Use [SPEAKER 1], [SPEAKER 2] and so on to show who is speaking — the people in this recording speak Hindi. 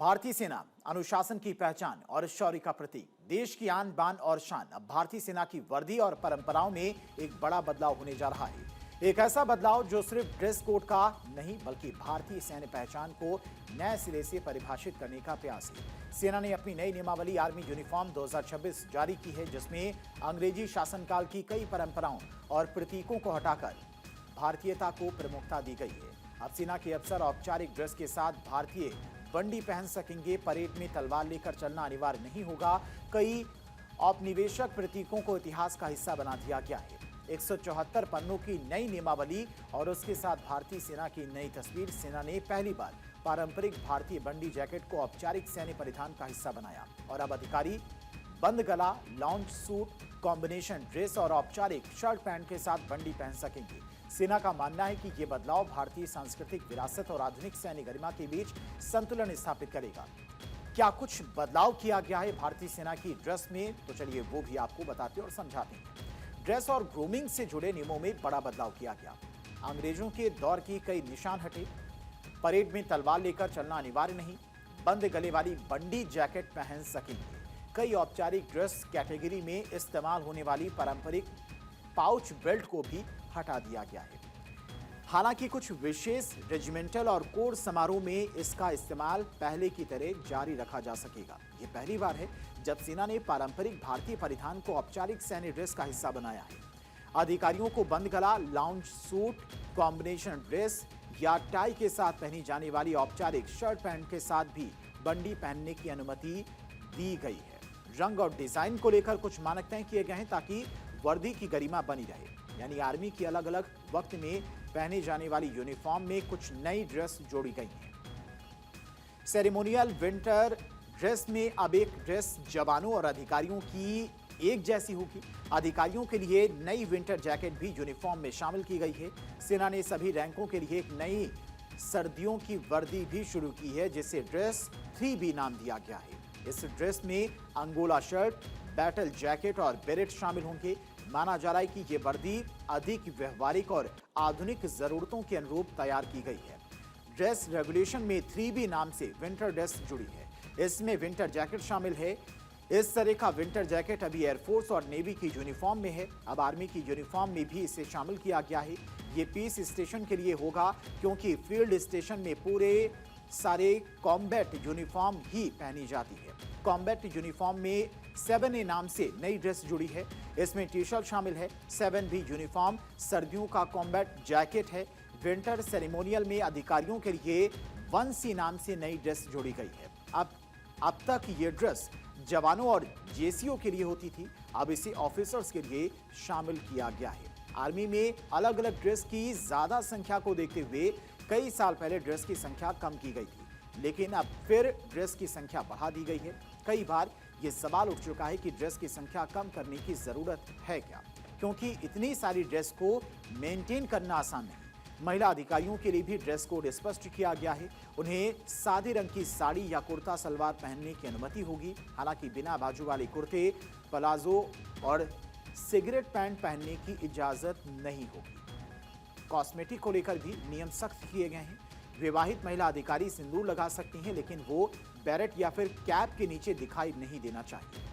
[SPEAKER 1] भारतीय सेना अनुशासन की पहचान और शौर्य का प्रतीक, देश की आन बान और शान। अब भारतीय सेना की वर्दी और परंपराओं में एक बड़ा बदलाव होने जा रहा है। एक ऐसा बदलाव जो सिर्फ ड्रेस कोड का नहीं बल्कि भारतीय सैन्य पहचान को नए सिरे से परिभाषित करने का प्रयास है। सेना ने अपनी नई नियमावली आर्मी यूनिफॉर्म 2026 जारी की है, जिसमें अंग्रेजी शासनकाल की कई परंपराओं और प्रतीकों को हटाकर भारतीयता को प्रमुखता दी गई है। अब सेना के अफसर औपचारिक ड्रेस के साथ भारतीय बंडी पहन सकेंगे। परेड में तलवार लेकर चलना अनिवार्य नहीं होगा। कई औपनिवेशिक प्रतीकों को इतिहास का हिस्सा बना दिया गया है। 174 पन्नों की नई नियमावली और उसके साथ भारतीय सेना की नई तस्वीर। सेना ने पहली बार पारंपरिक भारतीय बंडी जैकेट को औपचारिक सैन्य परिधान का हिस्सा बनाया और अब अधिकारी बंद गला, लाउंज सूट, कॉम्बिनेशन ड्रेस और औपचारिक शर्ट पैंट के साथ बंडी पहन सकेंगे। सेना का मानना है कि यह बदलाव भारतीय सांस्कृतिक विरासत और आधुनिक सैन्य गरिमा के बीच संतुलन स्थापित करेगा। क्या कुछ बदलाव किया गया है भारतीय सेना की ड्रेस में, तो चलिए वो भी आपको बताते और समझाते हैं। ड्रेस और ग्रूमिंग से जुड़े नियमों में बड़ा बदलाव किया गया। अंग्रेजों के दौर की कई निशान हटे। परेड में तलवार लेकर चलना अनिवार्य नहीं। बंद गले वाली बंडी जैकेट पहन सकेंगे। कई औपचारिक ड्रेस कैटेगरी में इस्तेमाल होने वाली पारंपरिक पाउच बेल्ट को भी हटा दिया गया है। हालांकि कुछ विशेष रेजिमेंटल और कोर समारोह में इसका इस्तेमाल पहले की तरह जारी रखा जा सकेगा। यह पहली बार है जब सेना ने पारंपरिक भारतीय परिधान को औपचारिक सैन्य ड्रेस का हिस्सा बनाया है। अधिकारियों को बंद गला, लाउंज सूट, कॉम्बिनेशन ड्रेस या टाई के साथ पहनी जाने वाली औपचारिक शर्ट पैंट के साथ भी बंडी पहनने की अनुमति दी गई है। रंग और डिजाइन को लेकर कुछ मानक तय किए गए हैं ताकि वर्दी की गरिमा बनी रहे। यानी आर्मी की अलग अलग वक्त में पहने जाने वाली यूनिफॉर्म में कुछ नई ड्रेस जोड़ी गई हैं। सेरेमोनियल विंटर ड्रेस में अब एक ड्रेस जवानों और अधिकारियों की एक जैसी होगी। अधिकारियों के लिए नई विंटर जैकेट भी यूनिफॉर्म में शामिल की गई है। सेना ने सभी रैंकों के लिए एक नई सर्दियों की वर्दी भी शुरू की है, जिसे ड्रेस 3B नाम दिया गया है। इस ड्रेस में अंगोला शर्ट, बैटल जैकेट और बेरेट शामिल होंगे। माना जा रहा है कि यह वर्दी अधिक व्यवहारिक और आधुनिक जरूरतों के अनुरूप तैयार की गई है। ड्रेस रेगुलेशन में 3B नाम से विंटर ड्रेस जुड़ी है। इसमें विंटर जैकेट शामिल है। इस तरह का विंटर जैकेट अभी एयरफोर्स और नेवी की यूनिफॉर्म में है। अब आर्मी की यूनिफॉर्म में भी इसे शामिल किया गया है। ये पीस स्टेशन के लिए होगा, क्योंकि फील्ड स्टेशन में पूरे सारे कॉम्बैट यूनिफॉर्म ही पहनी जाती है। कॉम्बैट यूनिफॉर्म में 7A नाम से नई ड्रेस जुड़ी है। इसमें टी शर्ट शामिल है। 7B यूनिफॉर्म सर्दियों का कॉम्बैट जैकेट है। विंटर सेरेमोनियल में अधिकारियों के लिए 1C नाम से नई ड्रेस जोड़ी गई है। अब तक ये ड्रेस जवानों और जेसीओ के लिए होती थी, अब इसे ऑफिसर्स के लिए शामिल किया गया है। आर्मी में अलग अलग ड्रेस की ज्यादा संख्या को देखते हुए कई साल पहले ड्रेस की संख्या कम की गई थी, लेकिन अब फिर ड्रेस की संख्या बढ़ा दी गई है। कई बार यह सवाल उठ चुका है कि ड्रेस की संख्या कम करने की जरूरत है क्या, क्योंकि इतनी सारी ड्रेस को मेंटेन करना आसान नहीं। महिला अधिकारियों के लिए भी ड्रेस कोड स्पष्ट किया गया है। उन्हें सादे रंग की साड़ी या कुर्ता सलवार पहनने की अनुमति होगी। हालांकि बिना बाजू वाले कुर्ते, प्लाजो और सिगरेट पैंट पहनने की इजाजत नहीं होगी। कॉस्मेटिक को लेकर भी नियम सख्त किए गए हैं। विवाहित महिला अधिकारी सिंदूर लगा सकती हैं, लेकिन वो बैरेट या फिर कैप के नीचे दिखाई नहीं देना चाहिए।